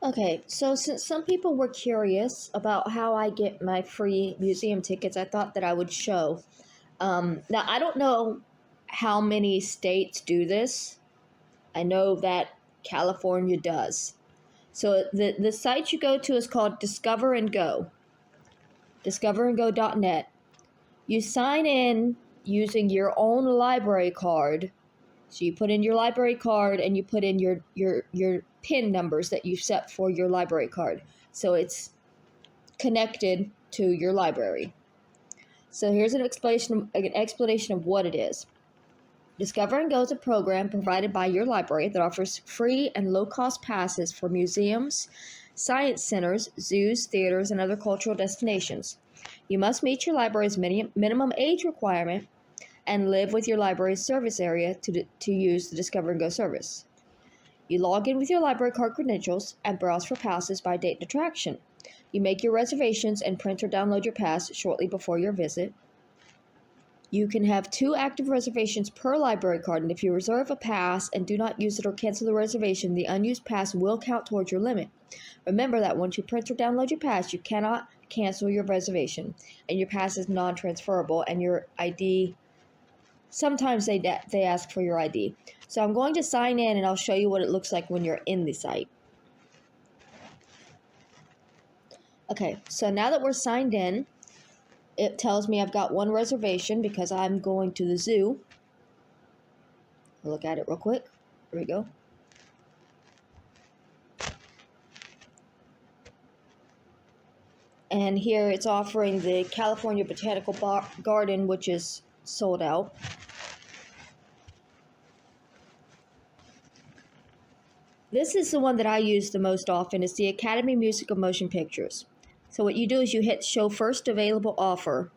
Okay, so since some people were curious about how I get my free museum tickets, I thought that I would show. Now, I don't know how many states do this. I know that California does. So the site you go to is called Discover and Go, discoverandgo.net. You sign in using your own library card. So you put in your library card and you put in your PIN numbers that you set for your library card. So it's connected to your library. So here's an explanation of what it is. Discover and Go is a program provided by your library that offers free and low-cost passes for museums, science centers, zoos, theaters, and other cultural destinations. You must meet your library's minimum age requirement and live with your library's service area to use the Discover and Go service. You log in with your library card credentials and browse for passes by date and attraction. You make your reservations and print or download your pass shortly before your visit. You can have 2 active reservations per library card, and if you reserve a pass and do not use it or cancel the reservation, the unused pass will count towards your limit. Remember that once you print or download your pass, you cannot cancel your reservation, and your pass is non-transferable, and your ID, sometimes they ask for your ID. So I'm going to sign in, and I'll show you what it looks like when you're in the site. Okay, so now that we're signed in, it tells me I've got 1 reservation because I'm going to the zoo. I'll look at it real quick. Here we go. And here it's offering the California Botanical Garden, which is sold out. This is the one that I use the most often. It's the Academy Music of Motion Pictures. So what you do is you hit Show First Available Offer.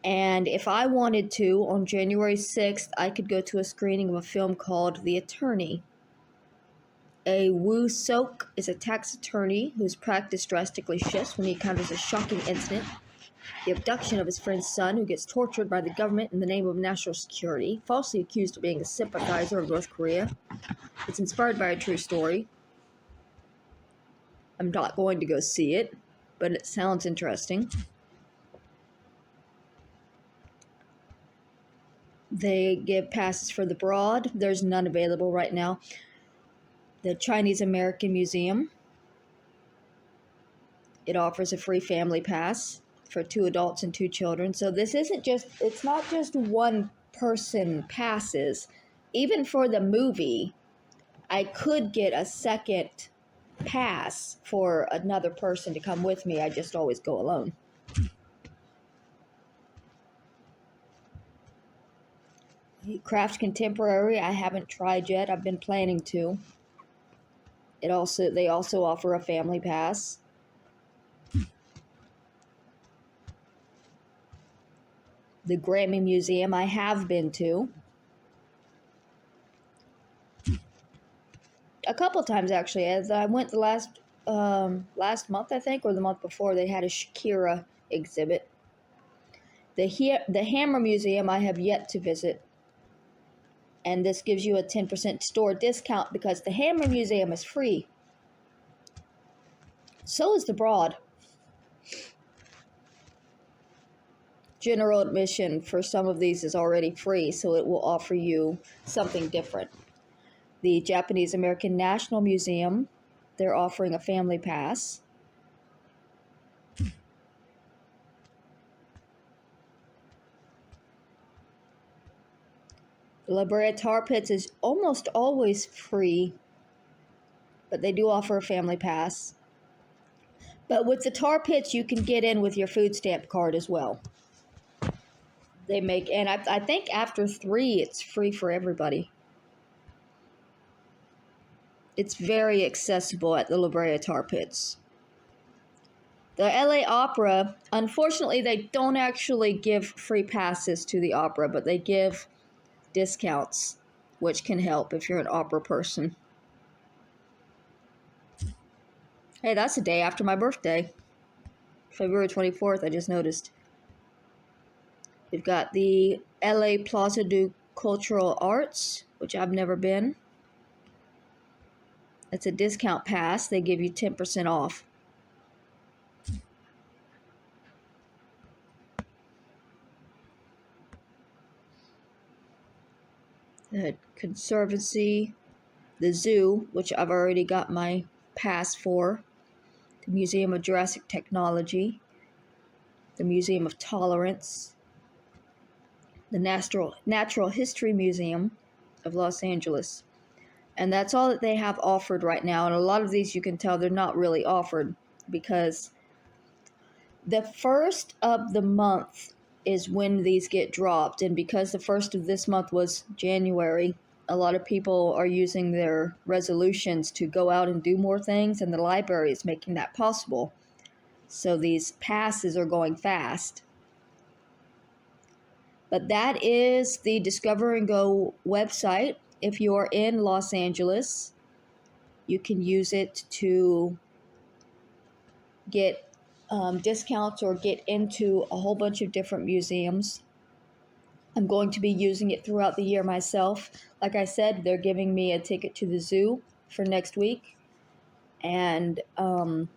And if I wanted to, on January 6th, I could go to a screening of a film called The Attorney. A Woo Sok is a tax attorney whose practice drastically shifts when he encounters a shocking incident: the abduction of his friend's son, who gets tortured by the government in the name of national security, falsely accused of being a sympathizer of North Korea. It's inspired by a true story. I'm not going to go see it, but it sounds interesting. They give passes for the Broad. There's none available right now. The Chinese American Museum. It offers a free family pass for 2 adults and 2 children. So this it's not just 1 person passes. Even for the movie, I could get a second pass for another person to come with me. I just always go alone. Craft Contemporary, I haven't tried yet. I've been planning to. They also offer a family pass. The Grammy Museum I have been to a couple times, actually. As I went the last month, I think, or the month before, they had a Shakira exhibit. The Hammer Museum I have yet to visit. And this gives you a 10% store discount because the Hammer Museum is free. So is the Broad. General admission for some of these is already free, so it will offer you something different. The Japanese American National Museum, they're offering a family pass. The La Brea Tar Pits is almost always free, but they do offer a family pass. But with the Tar Pits, you can get in with your food stamp card as well. And I think after 3, it's free for everybody. It's very accessible at the La Brea Tar Pits. The LA Opera, unfortunately, they don't actually give free passes to the opera, but they give discounts, which can help if you're an opera person. Hey, that's the day after my birthday. February 24th, I just noticed. We've got the LA Plaza do Cultural Arts, which I've never been. It's a discount pass. They give you 10% off. The Conservancy, the zoo, which I've already got my pass for, the Museum of Jurassic Technology, the Museum of Tolerance, the Natural History Museum of Los Angeles. And that's all that they have offered right now. And a lot of these you can tell they're not really offered because the first of the month is when these get dropped. And because the first of this month was January, a lot of people are using their resolutions to go out and do more things, and the library is making that possible. So these passes are going fast. But that is the Discover and Go website. If you are in Los Angeles, you can use it to get discounts or get into a whole bunch of different museums. I'm going to be using it throughout the year myself. Like I said, they're giving me a ticket to the zoo for next week. And I'm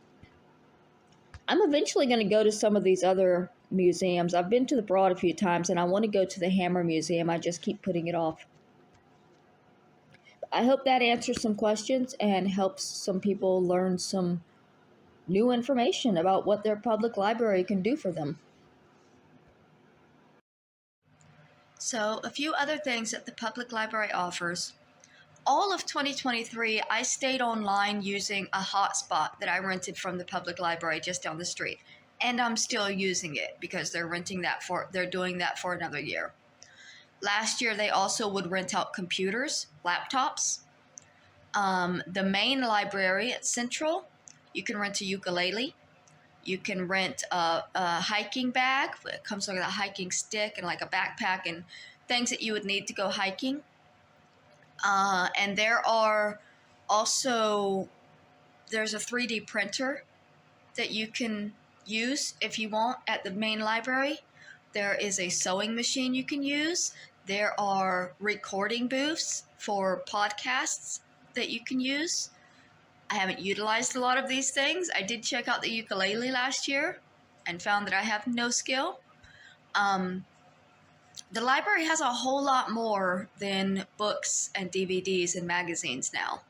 eventually going to go to some of these other museums. I've been to the Broad a few times, and I want to go to the Hammer Museum. I just keep putting it off. I hope that answers some questions and helps some people learn some new information about what their public library can do for them. So, a few other things that the public library offers. All of 2023, I stayed online using a hotspot that I rented from the public library just down the street. And I'm still using it because they're doing that for another year. Last year, they also would rent out computers, laptops. The main library at Central, you can rent a ukulele. You can rent a hiking bag. It comes with a hiking stick and like a backpack and things that you would need to go hiking. And there's a 3D printer that you can use if you want at the main library. There is a sewing machine you can use. There are recording booths for podcasts that you can use. I haven't utilized a lot of these things. I did check out the ukulele last year and found that I have no skill. The library has a whole lot more than books and DVDs and magazines now.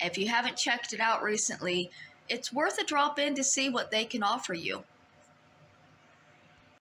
If you haven't checked it out recently, it's worth a drop in to see what they can offer you.